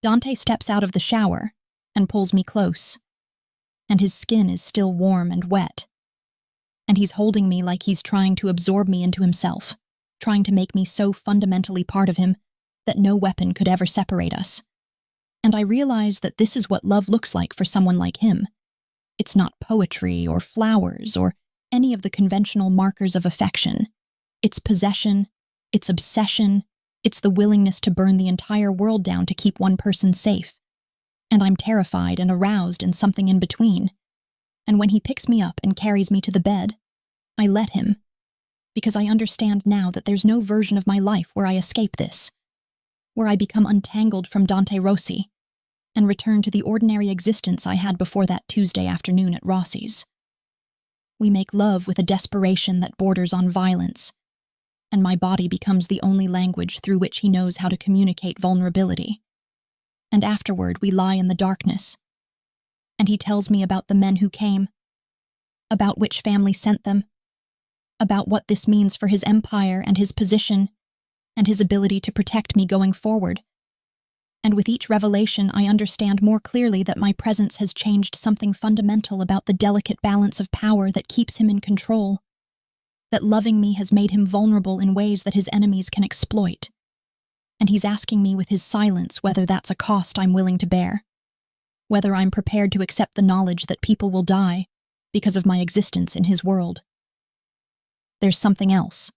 Dante steps out of the shower and pulls me close. And his skin is still warm and wet. And he's holding me like he's trying to absorb me into himself, trying to make me so fundamentally part of him that no weapon could ever separate us. And I realize that this is what love looks like for someone like him. It's not poetry or flowers or any of the conventional markers of affection. It's possession, it's obsession, it's the willingness to burn the entire world down to keep one person safe. And I'm terrified and aroused and something in between. And when he picks me up and carries me to the bed, I let him, because I understand now that there's no version of my life where I escape this, where I become untangled from Dante Rossy and return to the ordinary existence I had before that Tuesday afternoon at Rossy's. We make love with a desperation that borders on violence, and my body becomes the only language through which he knows how to communicate vulnerability. And afterward, we lie in the darkness, and he tells me about the men who came, about which family sent them, about what this means for his empire and his position, and his ability to protect me going forward. And with each revelation, I understand more clearly that my presence has changed something fundamental about the delicate balance of power that keeps him in control, that loving me has made him vulnerable in ways that his enemies can exploit. And he's asking me with his silence whether that's a cost I'm willing to bear, whether I'm prepared to accept the knowledge that people will die because of my existence in his world. There's something else,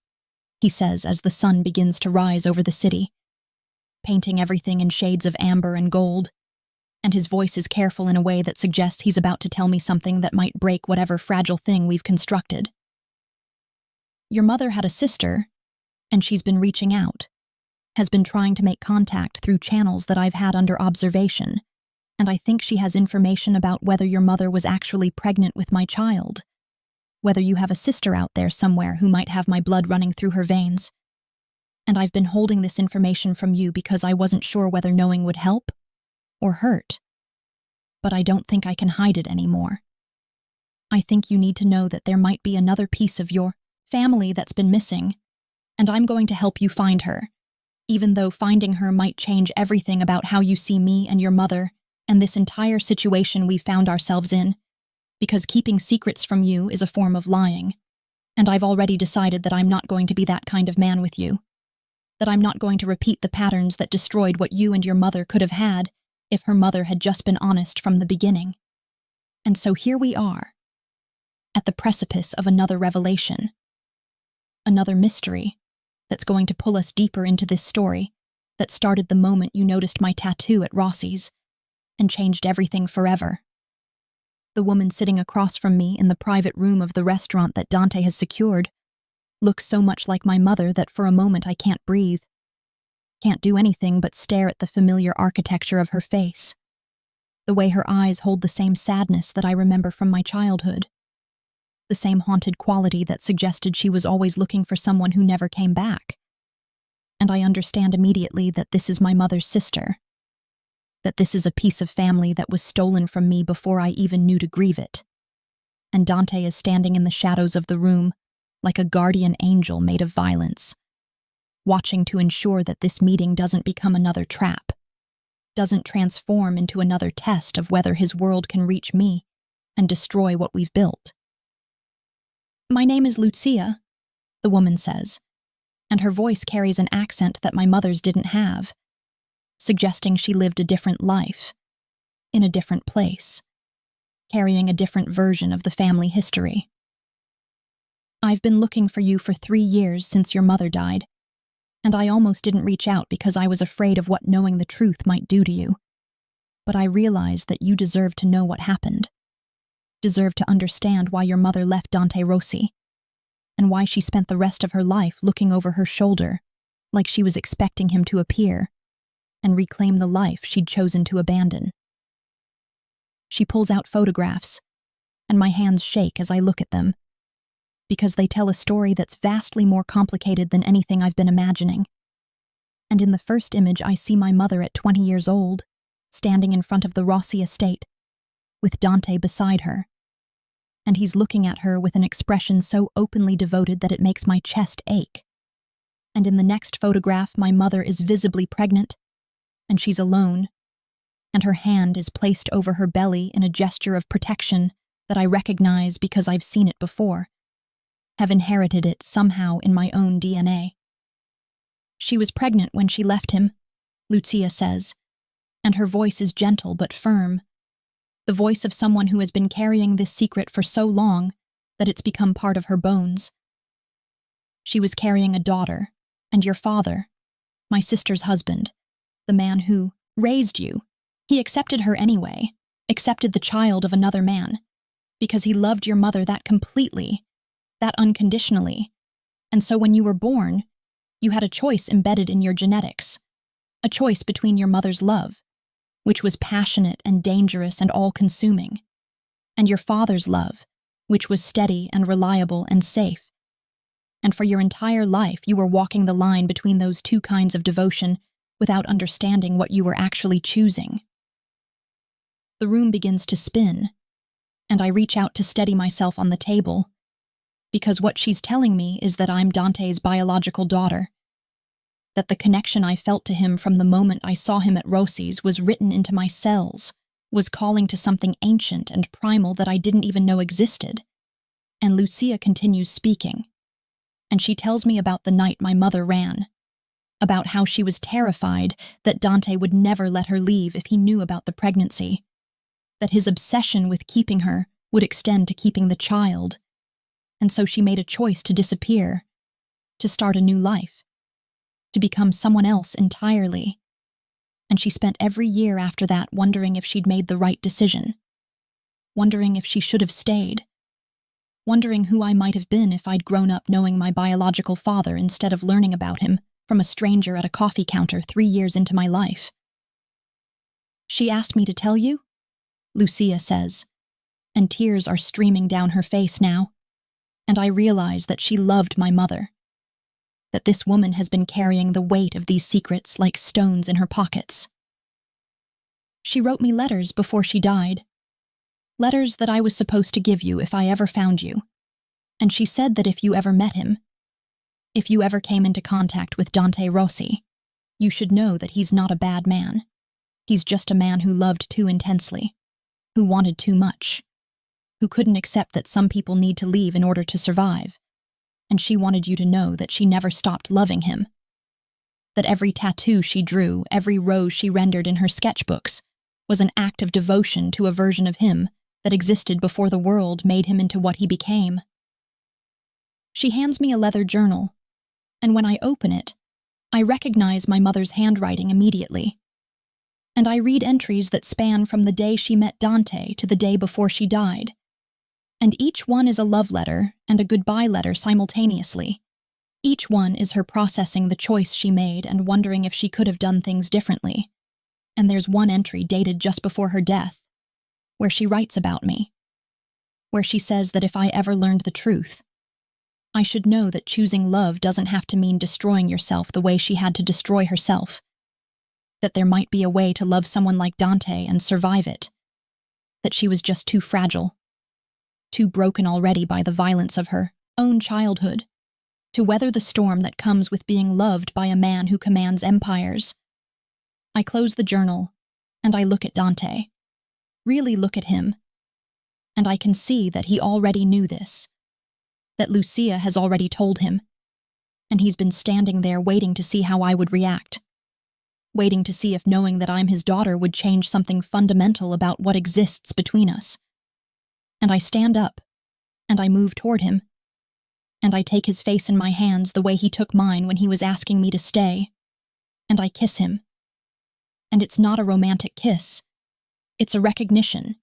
he says as the sun begins to rise over the city, painting everything in shades of amber and gold, and his voice is careful in a way that suggests he's about to tell me something that might break whatever fragile thing we've constructed. Your mother had a sister, and she's been reaching out, has been trying to make contact through channels that I've had under observation, and I think she has information about whether your mother was actually pregnant with my child, whether you have a sister out there somewhere who might have my blood running through her veins. And I've been holding this information from you because I wasn't sure whether knowing would help or hurt. But I don't think I can hide it anymore. I think you need to know that there might be another piece of your family that's been missing, and I'm going to help you find her, even though finding her might change everything about how you see me and your mother and this entire situation we've found ourselves in, because keeping secrets from you is a form of lying, and I've already decided that I'm not going to be that kind of man with you, that I'm not going to repeat the patterns that destroyed what you and your mother could have had if her mother had just been honest from the beginning. And so here we are, at the precipice of another revelation, another mystery that's going to pull us deeper into this story that started the moment you noticed my tattoo at Rossy's and changed everything forever. The woman sitting across from me in the private room of the restaurant that Dante has secured looks so much like my mother that for a moment I can't breathe, can't do anything but stare at the familiar architecture of her face, the way her eyes hold the same sadness that I remember from my childhood, the same haunted quality that suggested she was always looking for someone who never came back. And I understand immediately that this is my mother's sister, that this is a piece of family that was stolen from me before I even knew to grieve it. And Dante is standing in the shadows of the room, like a guardian angel made of violence, watching to ensure that this meeting doesn't become another trap, doesn't transform into another test of whether his world can reach me and destroy what we've built. My name is Lucia, the woman says, and her voice carries an accent that my mother's didn't have, suggesting she lived a different life, in a different place, carrying a different version of the family history. I've been looking for you for 3 years since your mother died, and I almost didn't reach out because I was afraid of what knowing the truth might do to you. But I realized that you deserve to know what happened. deserve to understand why your mother left Dante Rossy, and why she spent the rest of her life looking over her shoulder like she was expecting him to appear and reclaim the life she'd chosen to abandon. She pulls out photographs, and my hands shake as I look at them, because they tell a story that's vastly more complicated than anything I've been imagining. And in the first image, I see my mother at 20 years old, standing in front of the Rossy estate, with Dante beside her. And he's looking at her with an expression so openly devoted that it makes my chest ache. And in the next photograph, my mother is visibly pregnant, and she's alone, and her hand is placed over her belly in a gesture of protection that I recognize because I've seen it before, have inherited it somehow in my own DNA. She was pregnant when she left him, Lucia says, and her voice is gentle but firm, the voice of someone who has been carrying this secret for so long that it's become part of her bones. She was carrying a daughter, and your father, my sister's husband, the man who raised you, he accepted her anyway, accepted the child of another man, because he loved your mother that completely, that unconditionally. And so when you were born, you had a choice embedded in your genetics, a choice between your mother's love, which was passionate and dangerous and all-consuming, and your father's love, which was steady and reliable and safe. And for your entire life, you were walking the line between those two kinds of devotion without understanding what you were actually choosing. The room begins to spin, and I reach out to steady myself on the table, because what she's telling me is that I'm Dante's biological daughter, that the connection I felt to him from the moment I saw him at Rossy's was written into my cells, was calling to something ancient and primal that I didn't even know existed. And Lucia continues speaking, and she tells me about the night my mother ran, about how she was terrified that Dante would never let her leave if he knew about the pregnancy, that his obsession with keeping her would extend to keeping the child, and so she made a choice to disappear, to start a new life, to become someone else entirely. And she spent every year after that wondering if she'd made the right decision, wondering if she should have stayed, wondering who I might have been if I'd grown up knowing my biological father instead of learning about him from a stranger at a coffee counter 3 years into my life. She asked me to tell you, Lucia says, and tears are streaming down her face now, and I realize that she loved my mother, that this woman has been carrying the weight of these secrets like stones in her pockets. She wrote me letters before she died, letters that I was supposed to give you if I ever found you, and she said that if you ever met him, if you ever came into contact with Dante Rossy, you should know that he's not a bad man. He's just a man who loved too intensely, who wanted too much, who couldn't accept that some people need to leave in order to survive. And she wanted you to know that she never stopped loving him, that every tattoo she drew, every rose she rendered in her sketchbooks, was an act of devotion to a version of him that existed before the world made him into what he became. She hands me a leather journal, and when I open it, I recognize my mother's handwriting immediately. And I read entries that span from the day she met Dante to the day before she died. And each one is a love letter and a goodbye letter simultaneously. Each one is her processing the choice she made and wondering if she could have done things differently. And there's one entry dated just before her death, where she writes about me, where she says that if I ever learned the truth, I should know that choosing love doesn't have to mean destroying yourself the way she had to destroy herself, that there might be a way to love someone like Dante and survive it, that she was just too fragile, too broken already by the violence of her own childhood, to weather the storm that comes with being loved by a man who commands empires. I close the journal, and I look at Dante, really look at him, and I can see that he already knew this, that Lucia has already told him, and he's been standing there waiting to see how I would react, waiting to see if knowing that I'm his daughter would change something fundamental about what exists between us. And I stand up, and I move toward him, and I take his face in my hands the way he took mine when he was asking me to stay, and I kiss him. And it's not a romantic kiss. It's a recognition.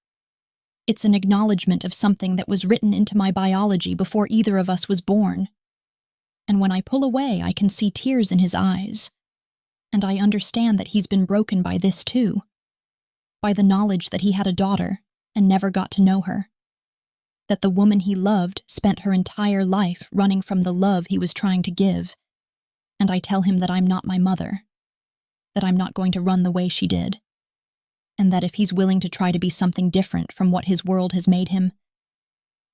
It's an acknowledgement of something that was written into my biology before either of us was born. And when I pull away, I can see tears in his eyes. And I understand that he's been broken by this too. By the knowledge that he had a daughter and never got to know her. That the woman he loved spent her entire life running from the love he was trying to give. And I tell him that I'm not my mother. That I'm not going to run the way she did. And that if he's willing to try to be something different from what his world has made him,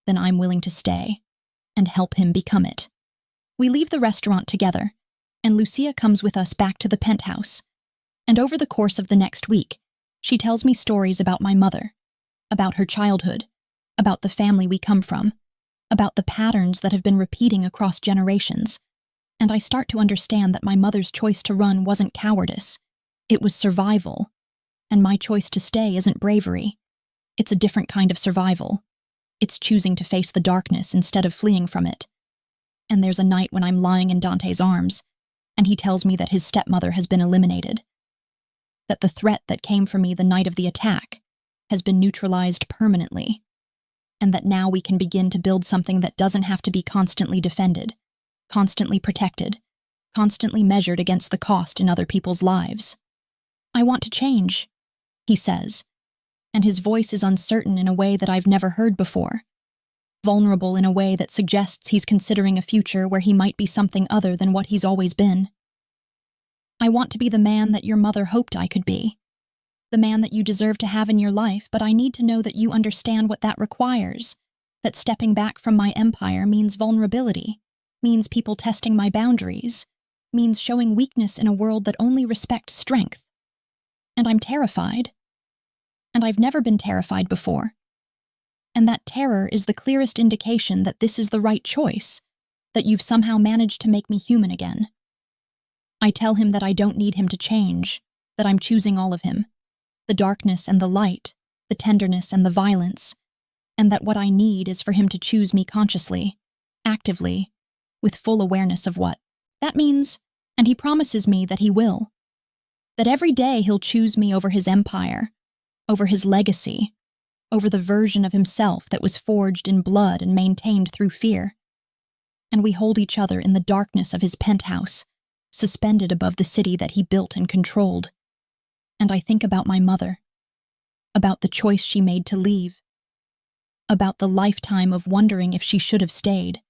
then I'm willing to stay and help him become it. We leave the restaurant together, and Lucia comes with us back to the penthouse. And over the course of the next week, she tells me stories about my mother, about her childhood, about the family we come from, about the patterns that have been repeating across generations. And I start to understand that my mother's choice to run wasn't cowardice, it was survival. And my choice to stay isn't bravery. It's a different kind of survival. It's choosing to face the darkness instead of fleeing from it. And there's a night when I'm lying in Dante's arms, and he tells me that his stepmother has been eliminated. That the threat that came for me the night of the attack has been neutralized permanently. And that now we can begin to build something that doesn't have to be constantly defended, constantly protected, constantly measured against the cost in other people's lives. I want to change, he says, and his voice is uncertain in a way that I've never heard before, vulnerable in a way that suggests he's considering a future where he might be something other than what he's always been. I want to be the man that your mother hoped I could be, the man that you deserve to have in your life, but I need to know that you understand what that requires, that stepping back from my empire means vulnerability, means people testing my boundaries, means showing weakness in a world that only respects strength. And I'm terrified. And I've never been terrified before. And that terror is the clearest indication that this is the right choice, that you've somehow managed to make me human again. I tell him that I don't need him to change, that I'm choosing all of him, the darkness and the light, the tenderness and the violence, and that what I need is for him to choose me consciously, actively, with full awareness of what that means, and he promises me that he will. That every day he'll choose me over his empire, over his legacy, over the version of himself that was forged in blood and maintained through fear. And we hold each other in the darkness of his penthouse, suspended above the city that he built and controlled. And I think about my mother, about the choice she made to leave, about the lifetime of wondering if she should have stayed.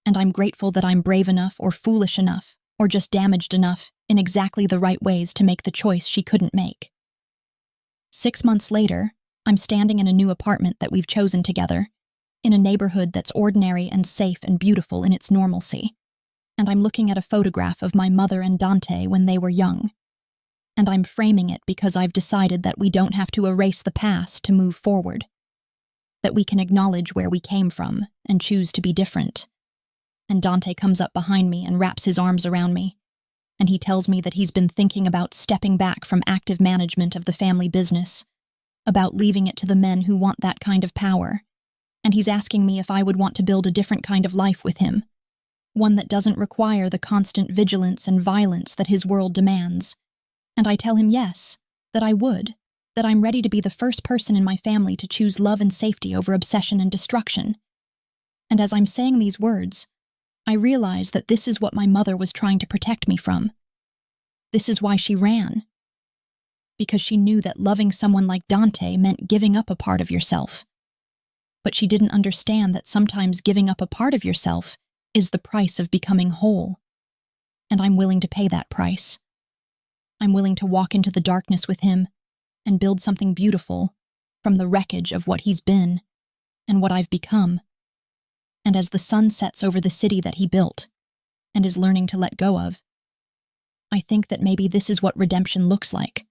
And I'm grateful that I'm brave enough or foolish enough or just damaged enough in exactly the right ways to make the choice she couldn't make. 6 months later, I'm standing in a new apartment that we've chosen together, in a neighborhood that's ordinary and safe and beautiful in its normalcy. And I'm looking at a photograph of my mother and Dante when they were young. And I'm framing it because I've decided that we don't have to erase the past to move forward. That we can acknowledge where we came from and choose to be different. And Dante comes up behind me and wraps his arms around me. And he tells me that he's been thinking about stepping back from active management of the family business, about leaving it to the men who want that kind of power. And he's asking me if I would want to build a different kind of life with him, one that doesn't require the constant vigilance and violence that his world demands. And I tell him yes, that I would, that I'm ready to be the first person in my family to choose love and safety over obsession and destruction. And as I'm saying these words, I realize that this is what my mother was trying to protect me from. This is why she ran. Because she knew that loving someone like Dante meant giving up a part of yourself. But she didn't understand that sometimes giving up a part of yourself is the price of becoming whole. And I'm willing to pay that price. I'm willing to walk into the darkness with him and build something beautiful from the wreckage of what he's been and what I've become. And as the sun sets over the city that he built and is learning to let go of, I think that maybe this is what redemption looks like.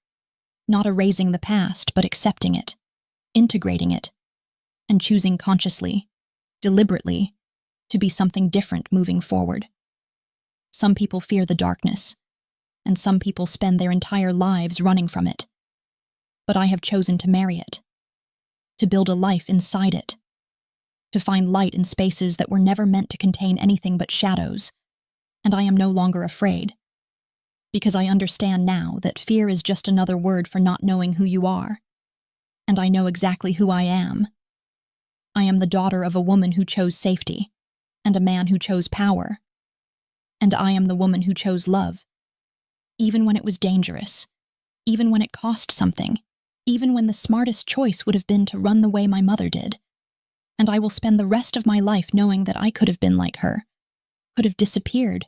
Not erasing the past, but accepting it, integrating it, and choosing consciously, deliberately, to be something different moving forward. Some people fear the darkness, and some people spend their entire lives running from it. But I have chosen to marry it, to build a life inside it, to find light in spaces that were never meant to contain anything but shadows, and I am no longer afraid. Because I understand now that fear is just another word for not knowing who you are. and I know exactly who I am. I am the daughter of a woman who chose safety, and a man who chose power. And I am the woman who chose love, even when it was dangerous, even when it cost something, even when the smartest choice would have been to run the way my mother did. And I will spend the rest of my life knowing that I could have been like her, could have disappeared,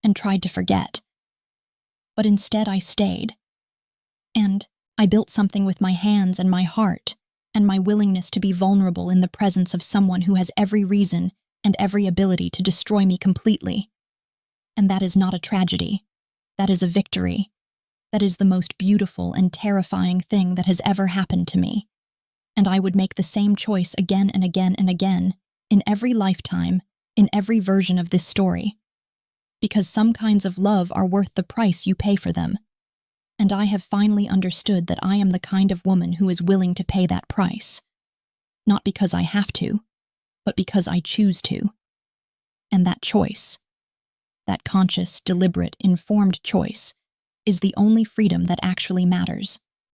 and tried to forget. But instead I stayed. And I built something with my hands and my heart, and my willingness to be vulnerable in the presence of someone who has every reason and every ability to destroy me completely. And that is not a tragedy. That is a victory. That is the most beautiful and terrifying thing that has ever happened to me. And I would make the same choice again and again and again, in every lifetime, in every version of this story. Because some kinds of love are worth the price you pay for them. And I have finally understood that I am the kind of woman who is willing to pay that price. Not because I have to, but because I choose to. And that choice, that conscious, deliberate, informed choice, is the only freedom that actually matters.